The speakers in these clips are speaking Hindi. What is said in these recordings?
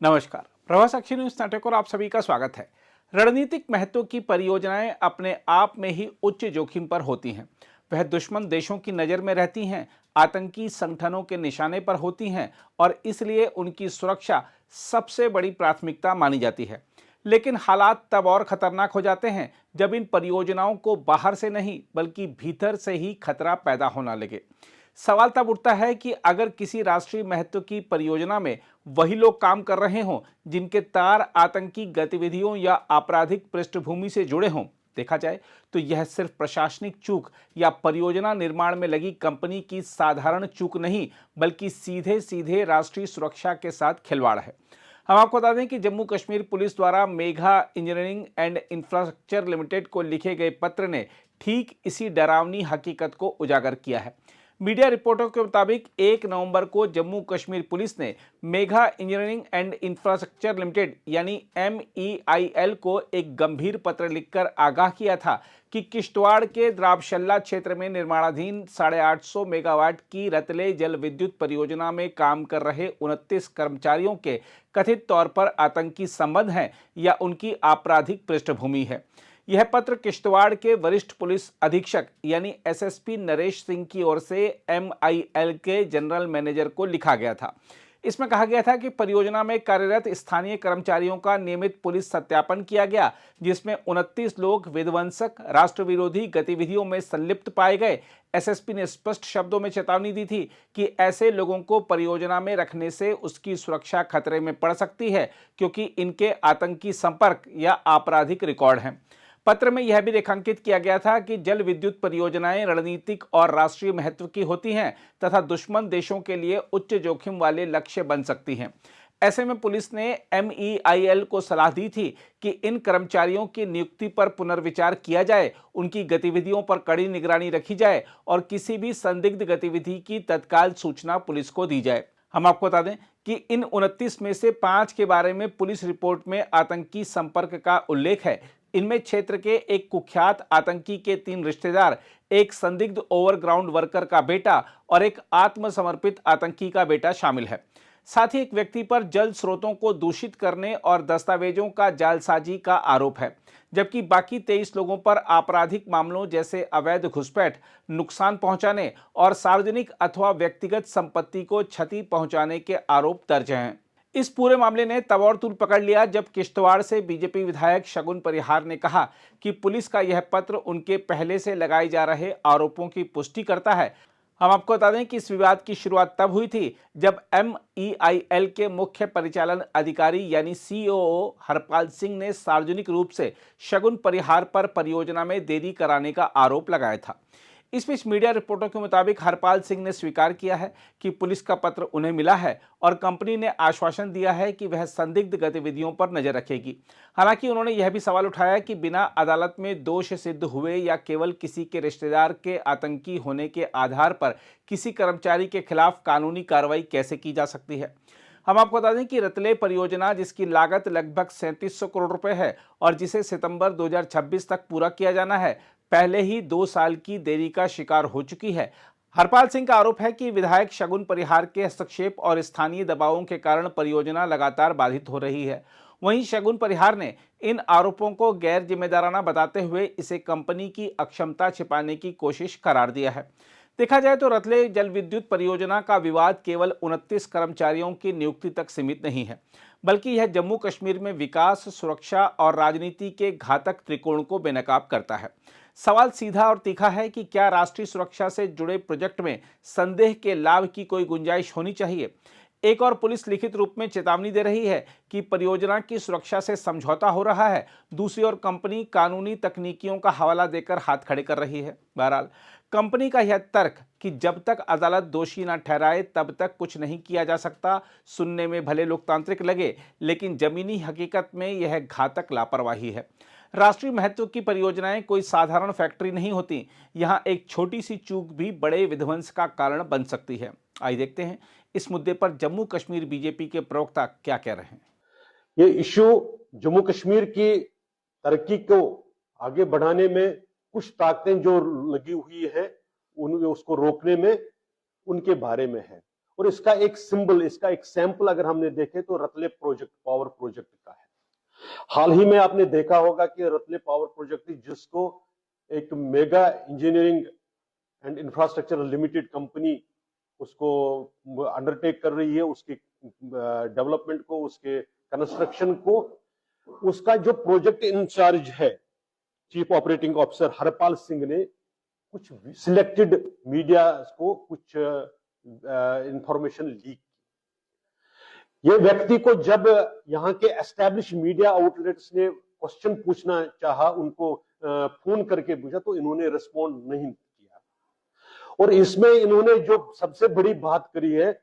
नमस्कार। प्रभासाक्षी न्यूज नाटक और आप सभी का स्वागत है। रणनीतिक महत्व की परियोजनाएं अपने आप में ही उच्च जोखिम पर होती हैं। वह दुश्मन देशों की नजर में रहती हैं, आतंकी संगठनों के निशाने पर होती हैं और इसलिए उनकी सुरक्षा सबसे बड़ी प्राथमिकता मानी जाती है। लेकिन हालात तब और खतरनाक हो जाते हैं जब इन परियोजनाओं को बाहर से नहीं बल्कि भीतर से ही खतरा पैदा होना लगे। सवाल तब उठता है कि अगर किसी राष्ट्रीय महत्व की परियोजना में वही लोग काम कर रहे हों जिनके तार आतंकी गतिविधियों या आपराधिक पृष्ठभूमि से जुड़े हों। देखा जाए तो यह सिर्फ प्रशासनिक चूक या परियोजना निर्माण में लगी कंपनी की साधारण चूक नहीं, बल्कि सीधे सीधे राष्ट्रीय सुरक्षा के साथ खिलवाड़ है। हम आपको बता दें कि जम्मू कश्मीर पुलिस द्वारा Megha engineering and infrastructure limited को लिखे गए पत्र ने ठीक इसी डरावनी हकीकत को उजागर किया है। मीडिया रिपोर्टों के मुताबिक 1 नवंबर को जम्मू कश्मीर पुलिस ने Megha engineering and infrastructure limited यानी MEIL को एक गंभीर पत्र लिखकर आगाह किया था कि किश्तवाड़ के द्राबशल्ला क्षेत्र में निर्माणाधीन 850 मेगावाट की रतले जल विद्युत परियोजना में काम कर रहे 29 कर्मचारियों के कथित तौर पर आतंकी संबंध हैं या उनकी आपराधिक पृष्ठभूमि है। यह पत्र किश्तवाड़ के वरिष्ठ पुलिस अधीक्षक यानी SSP नरेश सिंह की ओर से MIL के जनरल मैनेजर को लिखा गया था। इसमें कहा गया था कि परियोजना में कार्यरत स्थानीय कर्मचारियों का नियमित पुलिस सत्यापन किया गया, जिसमें 29 लोग विध्वंसक राष्ट्र विरोधी गतिविधियों में संलिप्त पाए गए। SSP ने स्पष्ट शब्दों में चेतावनी दी थी कि ऐसे लोगों को परियोजना में रखने से उसकी सुरक्षा खतरे में पड़ सकती है, क्योंकि इनके आतंकी संपर्क या आपराधिक रिकॉर्ड हैं। पत्र में यह भी रेखांकित किया गया था कि जल विद्युत परियोजनाएं रणनीतिक और राष्ट्रीय महत्व की होती हैं तथा दुश्मन देशों के लिए उच्च जोखिम वाले लक्ष्य बन सकती हैं। ऐसे में पुलिस ने MEIL को सलाह दी थी कि इन कर्मचारियों की नियुक्ति पर पुनर्विचार किया जाए, उनकी गतिविधियों पर कड़ी निगरानी रखी जाए और किसी भी संदिग्ध गतिविधि की तत्काल सूचना पुलिस को दी जाए। हम आपको बता दें कि इन 29 में से 5 के बारे में पुलिस रिपोर्ट में आतंकी संपर्क का उल्लेख है। इनमें क्षेत्र के एक कुख्यात आतंकी के 3 रिश्तेदार, एक संदिग्ध ओवरग्राउंड वर्कर का बेटा और एक आत्मसमर्पित आतंकी का बेटा शामिल है। साथ ही एक व्यक्ति पर जल स्रोतों को दूषित करने और दस्तावेजों का जालसाजी का आरोप है, जबकि बाकी 23 लोगों पर आपराधिक मामलों जैसे अवैध घुसपैठ, नुकसान पहुंचाने और सार्वजनिक अथवा व्यक्तिगत संपत्ति को क्षति पहुंचाने के आरोप दर्ज हैं। इस पूरे मामले ने तब और तूल पकड़ लिया जब किश्तवाड़ से बीजेपी विधायक शगुन परिहार ने कहा कि पुलिस का यह पत्र उनके पहले से लगाए जा रहे आरोपों की पुष्टि करता है। हम आपको बता दें कि इस विवाद की शुरुआत तब हुई थी जब MEIL के मुख्य परिचालन अधिकारी यानी COO हरपाल सिंह ने सार्वजनिक रूप से शगुन परिहार पर परियोजना में देरी कराने का आरोप लगाया था। इस बीच मीडिया रिपोर्टों के मुताबिक हरपाल सिंह ने स्वीकार किया है कि पुलिस का पत्र उन्हें मिला है और कंपनी ने आश्वासन दिया है कि वह संदिग्ध गतिविधियों पर नजर रखेगी। हालांकि उन्होंने यह भी सवाल उठाया कि बिना अदालत में दोष सिद्ध हुए या केवल किसी के रिश्तेदार के आतंकी होने के आधार पर किसी कर्मचारी के खिलाफ कानूनी कार्रवाई कैसे की जा सकती है। हम आपको बता दें कि रतले परियोजना, जिसकी लागत लगभग 3700 करोड़ रुपए है और जिसे सितंबर 2026 तक पूरा किया जाना है, पहले ही 2 साल की देरी का शिकार हो चुकी है। हरपाल सिंह का आरोप है कि विधायक शगुन परिहार के हस्तक्षेप और स्थानीय दबावों के कारण परियोजना लगातार बाधित हो रही है। वहीं शगुन परिहार ने इन आरोपों को गैर जिम्मेदाराना बताते हुए इसे कंपनी की अक्षमता छिपाने की कोशिश करार दिया है। देखा जाए तो रतले जल विद्युत परियोजना का विवाद केवल 29 कर्मचारियों की नियुक्ति तक सीमित नहीं है, बल्कि यह जम्मू कश्मीर में विकास, सुरक्षा और राजनीति के घातक त्रिकोण को बेनकाब करता है। सवाल सीधा और तीखा है कि क्या राष्ट्रीय सुरक्षा से जुड़े प्रोजेक्ट में संदेह के लाभ की कोई गुंजाइश होनी चाहिए। एक और पुलिस लिखित रूप में चेतावनी दे रही है कि परियोजना की सुरक्षा से समझौता हो रहा है, दूसरी ओर कंपनी कानूनी तकनीकियों का हवाला देकर हाथ खड़े कर रही है। बहरहाल कंपनी का यह तर्क कि जब तक अदालत दोषी न ठहराए तब तक कुछ नहीं किया जा सकता, सुनने में भले लोकतांत्रिक लगे, लेकिन जमीनी हकीकत में यह घातक लापरवाही है। राष्ट्रीय महत्व की परियोजनाएं कोई साधारण फैक्ट्री नहीं होती। यहां एक छोटी सी चूक भी बड़े विध्वंस का कारण बन सकती है। आइए देखते हैं इस मुद्दे पर जम्मू कश्मीर बीजेपी के प्रवक्ता क्या कह रहे हैं। ये इश्यू जम्मू कश्मीर की तरक्की को आगे बढ़ाने में कुछ ताकतें जो लगी हुई है उसको रोकने में उनके बारे में है। और इसका एक सिंबल, इसका एक सैंपल अगर हमने देखे तो रतले प्रोजेक्ट, पावर प्रोजेक्ट का है। हाल ही में आपने देखा होगा कि रतले पावर प्रोजेक्ट, जिसको एक mega engineering and infrastructure limited company उसको अंडरटेक कर रही है, उसके डेवलपमेंट को, उसके कंस्ट्रक्शन को, उसका जो प्रोजेक्ट इंचार्ज है chief operating officer Harpal Singh ने कुछ सिलेक्टेड मीडिया को कुछ इंफॉर्मेशन लीक की। ये व्यक्ति को जब यहाँ के एस्टैब्लिश मीडिया आउटलेट्स ने क्वेश्चन पूछना चाहा, उनको फोन करके पूछा, तो इन्होंने रिस्पॉन्ड नहीं किया। और इसमें इन्होंने जो सबसे बड़ी बात करी है,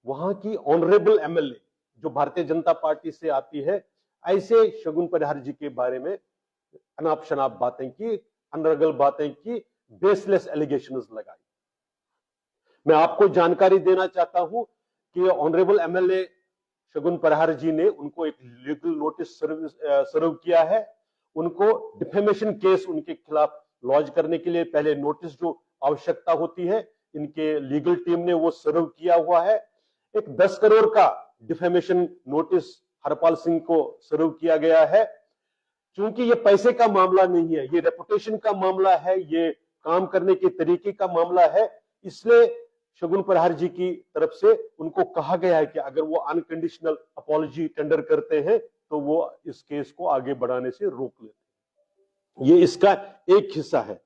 वहां की ऑनरेबल एमएलए जो भारतीय जनता पार्टी से आती है, ऐसे शगुन परिहार जी के बारे में अनाप शनाप बातें की, अनर्गल बातें की, बेसलेस एलिगेशंस लगाई। मैं आपको जानकारी देना चाहता हूं कि ऑनरेबल एमएलए शगुन परिहार जी ने उनको एक लीगल नोटिस सर्व किया है। उनको डिफेमेशन केस उनके खिलाफ लॉन्च करने के लिए पहले नोटिस जो आवश्यकता होती है, इनके लीगल टीम ने वो सर्व किया हुआ है। एक 10 करोड़ का डिफेमेशन नोटिस हरपाल सिंह को सर्व किया गया है। क्योंकि ये पैसे का मामला नहीं है, ये रेपुटेशन का मामला है, ये काम करने के तरीके का मामला है, इसलिए शगुन परिहार जी की तरफ से उनको कहा गया है कि अगर वो अनकंडीशनल अपॉलजी टेंडर करते हैं तो वो इस केस को आगे बढ़ाने से रोक लेते हैं। ये इसका एक हिस्सा है।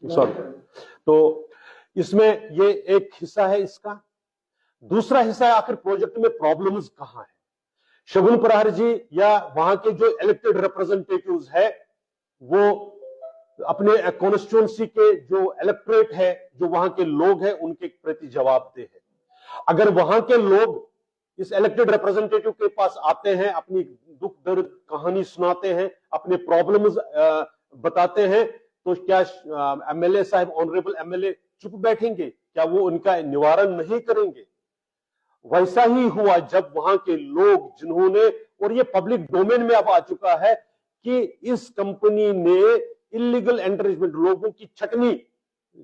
सॉरी, तो इसमें ये एक हिस्सा है इसका। दूसरा हिस्सा है आखिर प्रोजेक्ट में प्रॉब्लम्स कहां है। शगुन परिहार जी या वहां के जो इलेक्टेड रिप्रेजेंटेटिव्स है, वो अपने कॉन्स्टिट्यूएंसी के जो इलेक्टोरेट है, जो वहां के लोग हैं, उनके प्रति जवाबदेह है। अगर वहां के लोग इस इलेक्टेड रिप्रेजेंटेटिव के पास आते हैं, अपनी दुख दर्द कहानी सुनाते हैं, अपने प्रॉब्लम्स बताते हैं, तो क्या एमएलए साहब, ऑनरेबल एमएलए चुप बैठेंगे? क्या वो उनका निवारण नहीं करेंगे? वैसा ही हुआ जब वहां के लोग जिन्होंने, और ये पब्लिक डोमेन में अब आ चुका है कि इस कंपनी ने इलीगल एंटरटेनमेंट, लोगों की छटनी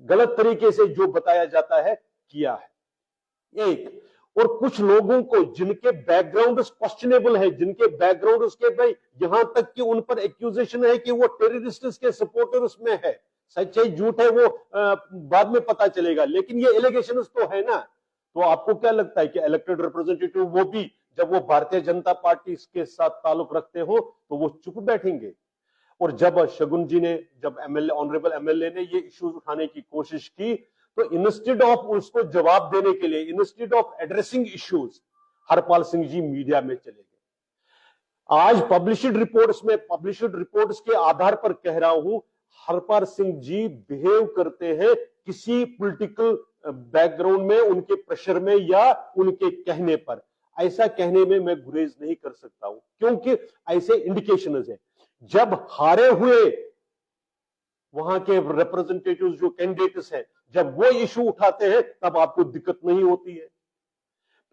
गलत तरीके से जो बताया जाता है किया है। एक और कुछ लोगों को जिनके बैकग्राउंड क्वेश्चनेबल है, जिनके बैकग्राउंड उसके भाई यहां तक कि उन पर एक्यूजेशन है कि वो टेररिस्ट के सपोर्टर्स में है, सच है झूठ है वो बाद में पता चलेगा, लेकिन ये एलिगेशन तो है ना। तो आपको क्या लगता है कि इलेक्टेड रिप्रेजेंटेटिव वो भी जब वो भारतीय जनता पार्टी के साथ ताल्लुक रखते हो तो वो चुप बैठेंगे? और जब शगुन जी ने, जब एमएलए, ऑनरेबल एमएलए ने ये इश्यूज उठाने की कोशिश की, तो इंस्टेड ऑफ उसको जवाब देने के लिए, instead of addressing issues, Harpal Singh ji media में चले गए। आज पब्लिश्ड रिपोर्ट्स के आधार पर कह रहा हूं, हरपाल सिंह जी बिहेव करते हैं किसी पॉलिटिकल बैकग्राउंड में, उनके प्रेशर में या उनके कहने पर। ऐसा कहने में मैं गुरेज नहीं कर सकता हूं, क्योंकि ऐसे इंडिकेशंस है। जब हारे हुए वहां के रिप्रेजेंटेटिव्स जो कैंडिडेट्स हैं, जब वो इशू उठाते हैं, तब आपको दिक्कत नहीं होती है।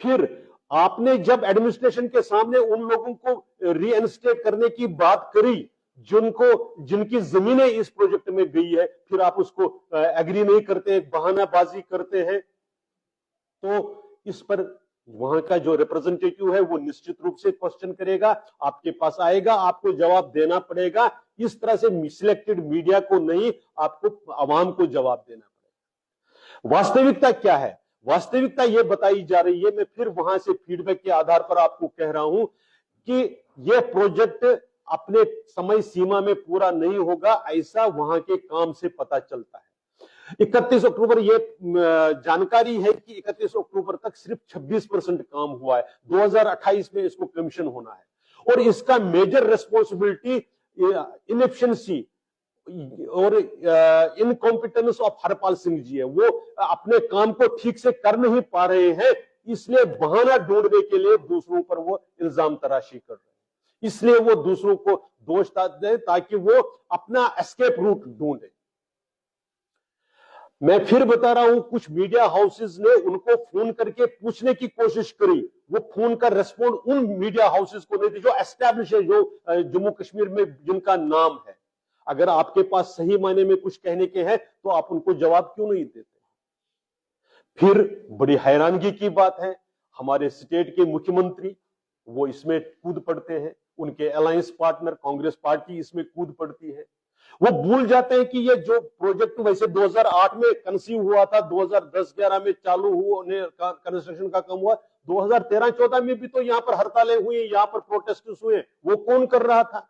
फिर आपने जब एडमिनिस्ट्रेशन के सामने उन लोगों को रीइंस्टेट करने की बात करी जिनकी जमीनें इस प्रोजेक्ट में गई है, फिर आप उसको एग्री नहीं करते, बहानाबाजी करते हैं, तो इस पर वहां का जो रिप्रेजेंटेटिव है वो निश्चित रूप से क्वेश्चन करेगा, आपके पास आएगा, आपको जवाब देना पड़ेगा। इस तरह से सिलेक्टेड मीडिया को नहीं, आपको आवाम को जवाब देना पड़ेगा। वास्तविकता क्या है? वास्तविकता ये बताई जा रही है, मैं फिर वहां से फीडबैक के आधार पर आपको कह रहा हूं कि यह प्रोजेक्ट अपने समय सीमा में पूरा नहीं होगा, ऐसा वहां के काम से पता चलता है। 31 अक्टूबर ये जानकारी है कि 31 अक्टूबर तक सिर्फ 26% काम हुआ है। 2028 में इसको कमीशन होना है, और इसका मेजर रेस्पॉन्सिबिलिटी इनएफिशिएंसी और इनकॉम्पिटेंस ऑफ हरपाल सिंह जी है। वो अपने काम को ठीक से कर नहीं पा रहे हैं, इसलिए बहाना ढूंढने के लिए दूसरों पर वो इल्जाम तराशी कर रहे हैं, इसलिए वो दूसरों को दोष दे ताकि वो अपना एस्केप रूट ढूंढे। मैं फिर बता रहा हूं, कुछ मीडिया हाउसेस ने उनको फोन करके पूछने की कोशिश करी, वो फोन का रेस्पॉन्ड उन मीडिया हाउसेस को नहीं दी जो एस्टैब्लिश है, जो जम्मू कश्मीर में जिनका नाम है। अगर आपके पास सही मायने में कुछ कहने के हैं तो आप उनको जवाब क्यों नहीं देते? फिर बड़ी हैरानगी की बात है, हमारे स्टेट के मुख्यमंत्री वो इसमें कूद पड़ते हैं, उनके अलायंस पार्टनर कांग्रेस पार्टी इसमें कूद पड़ती है। वो भूल जाते हैं कि ये जो प्रोजेक्ट वैसे 2008 में कंसीव हुआ था, 2010-11 में चालू होने कंस्ट्रक्शन का काम हुआ, 2013-14 में भी तो यहाँ पर हड़तालें हुई, यहाँ पर प्रोटेस्ट हुए, वो कौन कर रहा था?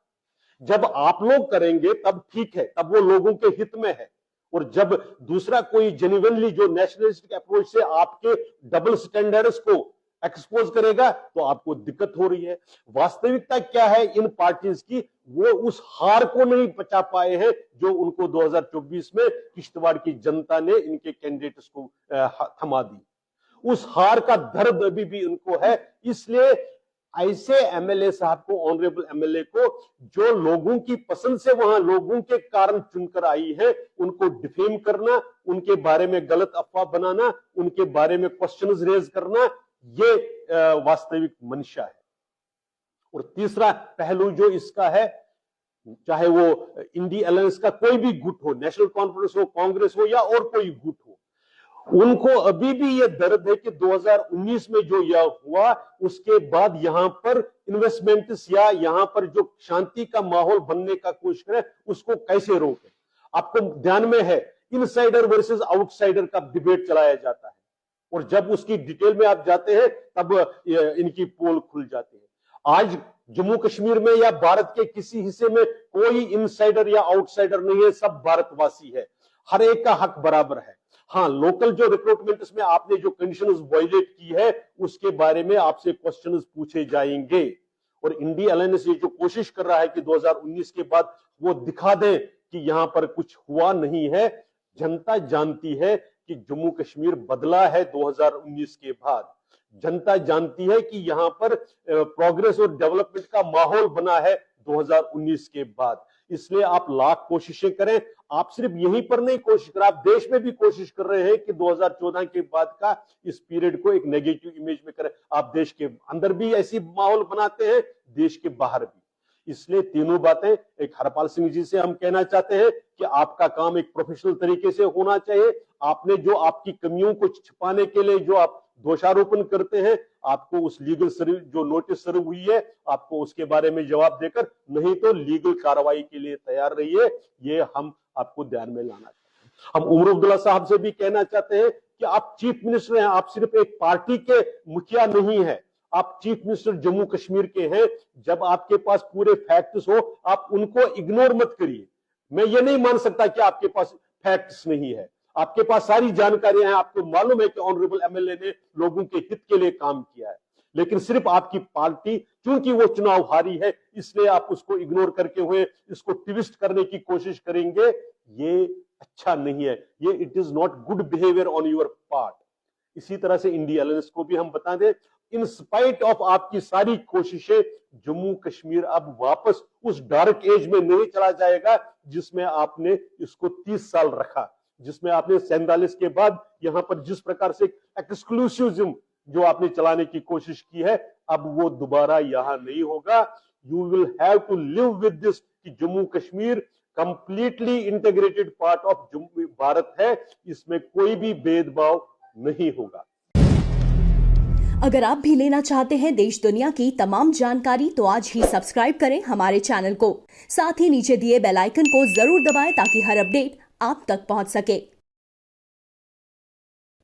जब आप लोग करेंगे तब ठीक है, तब वो लोगों के हित में है। और जब दूसरा कोई जेन्युइनली जो नेशनलिस्टिक अप्रोच से आपके डबल स्टैंडर्ड्स को एक्सपोज करेगा तो आपको दिक्कत हो रही है। वास्तविकता क्या है इन पार्टीज की, वो उस हार को नहीं बचा पाए हैं जो उनको 2024 में किश्तवाड़ की जनता ने इनके कैंडिडेट्स को थमा दी। उस हार का दर्द अभी भी उनको है। इसलिए ऐसे एमएलए साहब को, ऑनरेबल एमएलए को, जो लोगों की पसंद से वहां लोगों के कारण चुनकर आई है, उनको डिफेम करना, उनके बारे में गलत अफवाह बनाना, उनके बारे में क्वेश्चंस रेज करना, ये वास्तविक मंशा है। और तीसरा पहलू जो इसका है, चाहे वो इंडी अलायंस का कोई भी गुट हो, नेशनल कॉन्फ्रेंस हो, कांग्रेस हो या और कोई गुट हो, उनको अभी भी ये दर्द है कि 2019 में जो यह हुआ उसके बाद यहां पर इन्वेस्टमेंट्स या यहां पर जो शांति का माहौल बनने का कोशिश करें उसको कैसे रोकें। आपको ध्यान में है इनसाइडर वर्सेस आउटसाइडर का डिबेट चलाया जाता है, और जब उसकी डिटेल में आप जाते हैं तब इनकी पोल खुल जाती है। आज जम्मू कश्मीर में या भारत के किसी हिस्से में कोई इनसाइडर या आउटसाइडर नहीं है, सब भारतवासी है, हर एक का हक बराबर है। हाँ, लोकल जो रिक्रूटमेंट में आपने जो कंडीशंस वायलेट की है उसके बारे में आपसे क्वेश्चंस पूछे जाएंगे। और इंडी अलायंस ये जो कोशिश कर रहा है कि 2019 के बाद वो दिखा दें कि यहां पर कुछ हुआ नहीं है, जनता जानती है कि जम्मू कश्मीर बदला है 2019 के बाद। जनता जानती है कि यहां पर प्रोग्रेस और डेवलपमेंट का माहौल बना है 2019 के बाद। इसलिए आप लाख कोशिशें करें, आप सिर्फ यहीं पर नहीं कोशिश कर, आप देश में भी कोशिश कर रहे हैं कि 2014 के बाद का इस पीरियड को एक नेगेटिव इमेज में करें। आप देश के अंदर भी ऐसी माहौल बनाते हैं, देश के बाहर भी। इसलिए तीनों बातें एक हरपाल सिंह जी से हम कहना चाहते हैं कि आपका काम एक प्रोफेशनल तरीके से होना चाहिए। आपने जो आपकी कमियों को छिपाने के लिए जो आप दोषारोपण करते हैं, आपको उस लीगल जो नोटिस सर्व हुई है आपको उसके बारे में जवाब देकर, नहीं तो लीगल कार्रवाई के लिए तैयार रहिए। ये हम आपको ध्यान में लाना चाहते हैं। हम उमर अब्दुल्ला साहब से भी कहना चाहते हैं कि आप चीफ मिनिस्टर हैं, आप सिर्फ एक पार्टी के मुखिया नहीं है, आप चीफ मिनिस्टर जम्मू कश्मीर के हैं। जब आपके पास पूरे फैक्ट्स हो आप उनको इग्नोर मत करिए। मैं ये नहीं मान सकता कि आपके पास फैक्ट्स नहीं है, आपके पास सारी जानकारियां हैं, आपको मालूम है कि ऑनरेबल एमएलए ने लोगों के हित के लिए काम किया है, लेकिन सिर्फ आपकी पार्टी क्योंकि वो चुनाव हारी है इसलिए आप उसको इग्नोर करके हुए इसको ट्विस्ट करने की कोशिश करेंगे, ये अच्छा नहीं है, ये it is not good behaviour on your part. इसी तरह से इंडी अलायंस को भी हम बता दें, इन स्पाइट ऑफ आपकी सारी कोशिशें, जम्मू कश्मीर अब वापस उस डार्क एज में नहीं चला जाएगा जिसमें आपने इसको 30 साल रखा, जिसमें आपने 47 के बाद यहां पर जिस प्रकार से एक्सक्लूसिविज्म जो आपने चलाने की कोशिश की है, अब वो दोबारा यहां नहीं होगा। You will have to live with this कि Jammu Kashmir completely integrated part of Bharat है, इसमें कोई भी भेदभाव नहीं होगा। अगर आप भी लेना चाहते हैं देश दुनिया की तमाम जानकारी तो आज ही सब्सक्राइब करें हमारे चैनल को। साथ ही नीचे दिए बेल आइकन को जरूर दबाएं ताकि हर अपडेट आप तक पहुंच सके।